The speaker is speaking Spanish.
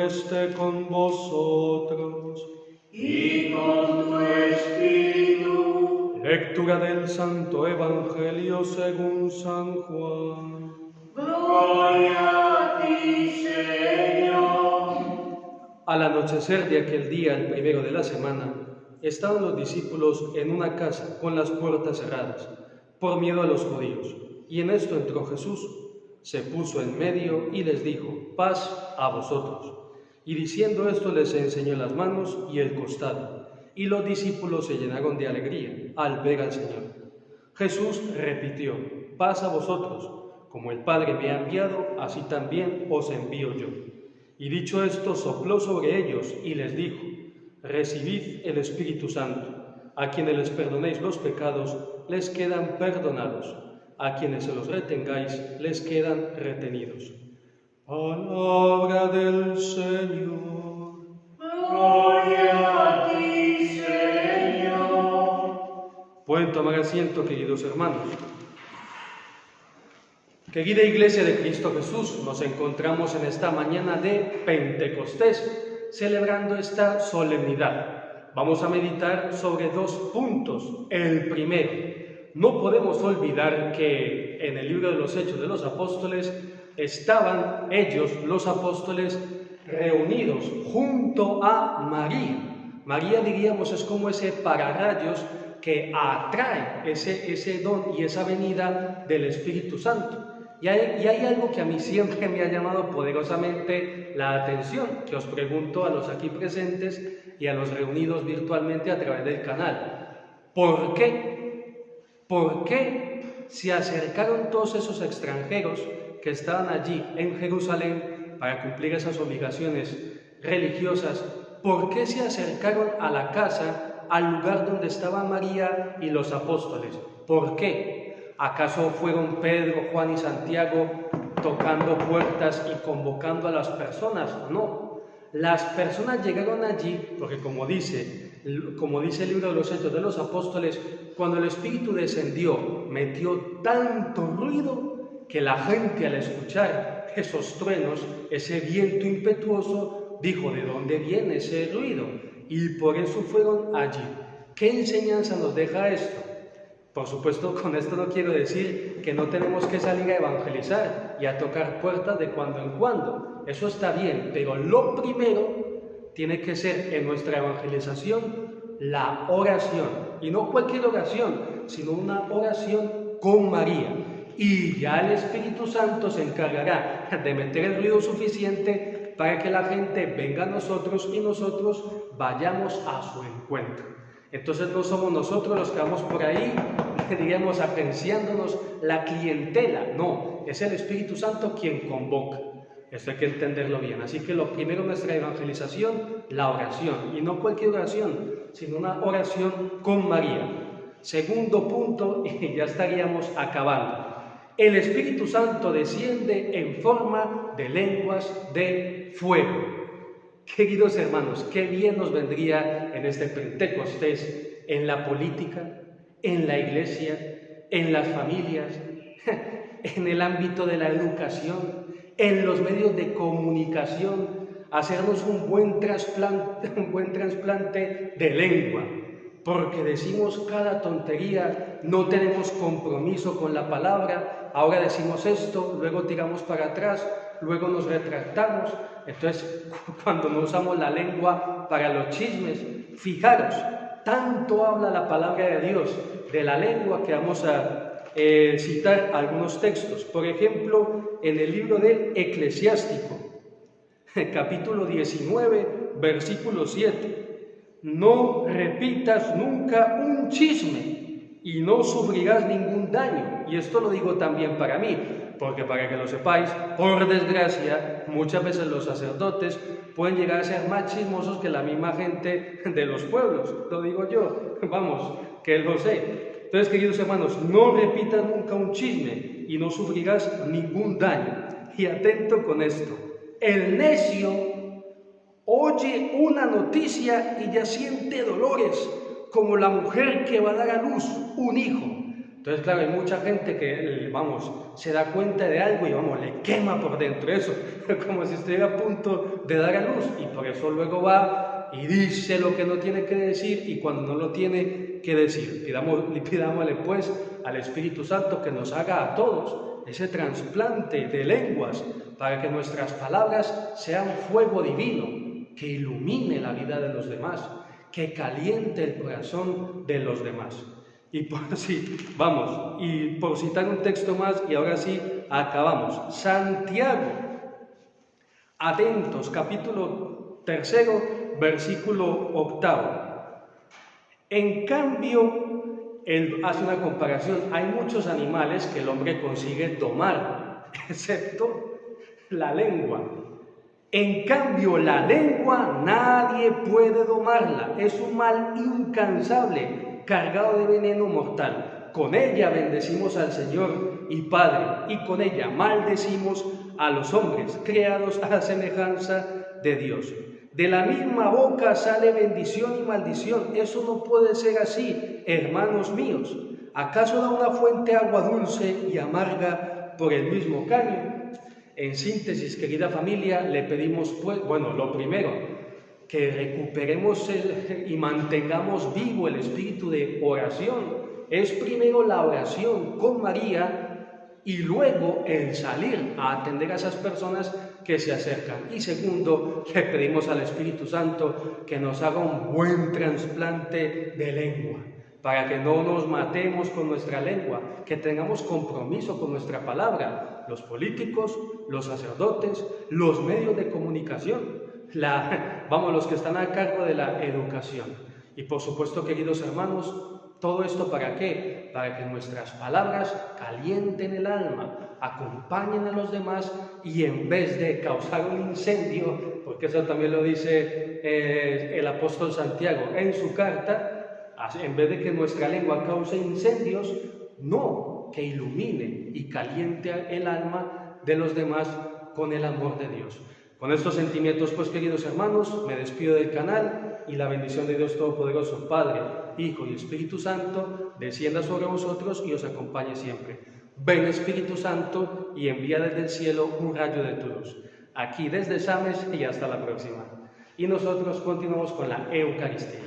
esté con vosotros. Y con tu espíritu. Lectura del Santo Evangelio según San Juan. Gloria a ti, Señor. Al anochecer de aquel día, el primero de la semana, estaban los discípulos en una casa con las puertas cerradas, por miedo a los judíos. Y en esto entró Jesús, se puso en medio y les dijo: paz a vosotros. Y diciendo esto les enseñó las manos y el costado. Y los discípulos se llenaron de alegría al ver al Señor. Jesús repitió: paz a vosotros. Como el Padre me ha enviado, así también os envío yo. Y dicho esto, sopló sobre ellos y les dijo: recibid el Espíritu Santo. A quienes les perdonéis los pecados, les quedan perdonados. A quienes se los retengáis, les quedan retenidos. Palabra del Señor. Gloria a ti, Señor. Pueden tomar asiento, queridos hermanos. Querida Iglesia de Cristo Jesús, nos encontramos en esta mañana de Pentecostés, celebrando esta solemnidad. Vamos a meditar sobre dos puntos. El primero, no podemos olvidar que en el libro de los Hechos de los Apóstoles estaban ellos, los apóstoles, reunidos junto a María. María, diríamos, es como ese pararrayos que atrae ese don y esa venida del Espíritu Santo. Y hay algo que a mí siempre me ha llamado poderosamente la atención, que os pregunto a los aquí presentes y a los reunidos virtualmente a través del canal. ¿Por qué? ¿Por qué se acercaron todos esos extranjeros que estaban allí en Jerusalén para cumplir esas obligaciones religiosas? ¿Por qué se acercaron a la casa, al lugar donde estaba María y los apóstoles? ¿Por qué? ¿Acaso fueron Pedro, Juan y Santiago tocando puertas y convocando a las personas? No. Las personas llegaron allí porque, como dice el libro de los Hechos de los Apóstoles, cuando el Espíritu descendió, metió tanto ruido que la gente, al escuchar esos truenos, ese viento impetuoso, dijo: ¿de dónde viene ese ruido? Y por eso fueron allí. ¿Qué enseñanza nos deja esto? Por supuesto, con esto no quiero decir que no tenemos que salir a evangelizar y a tocar puertas de cuando en cuando. Eso está bien, pero lo primero tiene que ser en nuestra evangelización la oración. Y no cualquier oración, sino una oración con María. Y ya el Espíritu Santo se encargará de meter el ruido suficiente para que la gente venga a nosotros y nosotros vayamos a su encuentro. Entonces no somos nosotros los que vamos por ahí, diríamos, agenciándonos la clientela. No, es el Espíritu Santo quien convoca. Esto hay que entenderlo bien. Así que lo primero en nuestra evangelización, la oración. Y no cualquier oración, sino una oración con María. Segundo punto, y ya estaríamos acabando. El Espíritu Santo desciende en forma de lenguas de fuego. Queridos hermanos, qué bien nos vendría en este Pentecostés, en la política, en la iglesia, en las familias, en el ámbito de la educación, en los medios de comunicación, hacernos un buen trasplante de lengua, porque decimos cada tontería, no tenemos compromiso con la palabra, ahora decimos esto, luego tiramos para atrás, luego nos retractamos. Entonces, cuando no usamos la lengua para los chismes, fijaros, tanto habla la palabra de Dios de la lengua que vamos a citar algunos textos. Por ejemplo, en el libro del Eclesiástico, capítulo 19, versículo 7. No repitas nunca un chisme y no sufrirás ningún daño. Y esto lo digo también para mí, porque para que lo sepáis, por desgracia, muchas veces los sacerdotes pueden llegar a ser más chismosos que la misma gente de los pueblos. Lo digo yo, vamos, que lo sé. Entonces, queridos hermanos, no repitas nunca un chisme y no sufrirás ningún daño. Y atento con esto, el necio oye una noticia y ya siente dolores, como la mujer que va a dar a luz un hijo. Entonces, claro, hay mucha gente que, vamos, se da cuenta de algo y, vamos, le quema por dentro eso, como si estuviera a punto de dar a luz, y por eso luego va y dice lo que no tiene que decir, y cuando no lo tiene que decir, pidámosle pues al Espíritu Santo que nos haga a todos ese trasplante de lenguas, para que nuestras palabras sean fuego divino, que ilumine la vida de los demás, que caliente el corazón de los demás. Y por citar un texto más, y ahora sí, acabamos. Santiago, atentos, capítulo 3, versículo 8. En cambio, él hace una comparación. Hay muchos animales que el hombre consigue domar, excepto la lengua. En cambio, la lengua nadie puede domarla. Es un mal incansable, cargado de veneno mortal. Con ella bendecimos al Señor y Padre, y con ella maldecimos a los hombres, creados a semejanza de Dios. De la misma boca sale bendición y maldición. Eso no puede ser así, hermanos míos. ¿Acaso da una fuente agua dulce y amarga por el mismo caño? En síntesis, querida familia, le pedimos, pues, lo primero, que recuperemos y mantengamos vivo el espíritu de oración. Es primero la oración con María y luego el salir a atender a esas personas que se acercan. Y segundo, le pedimos al Espíritu Santo que nos haga un buen trasplante de lengua, para que no nos matemos con nuestra lengua, que tengamos compromiso con nuestra palabra, los políticos, los sacerdotes, los medios de comunicación, los que están a cargo de la educación. Y por supuesto, queridos hermanos, ¿todo esto para qué? Para que nuestras palabras calienten el alma, acompañen a los demás y en vez de causar un incendio, porque eso también lo dice el apóstol Santiago en su carta, en vez de que nuestra lengua cause incendios, no, que ilumine y caliente el alma de los demás con el amor de Dios. Con estos sentimientos, pues, queridos hermanos, me despido del canal y la bendición de Dios Todopoderoso, Padre, Hijo y Espíritu Santo, descienda sobre vosotros y os acompañe siempre. Ven, Espíritu Santo, y envía desde el cielo un rayo de tu luz. Aquí desde Sames y hasta la próxima. Y nosotros continuamos con la Eucaristía.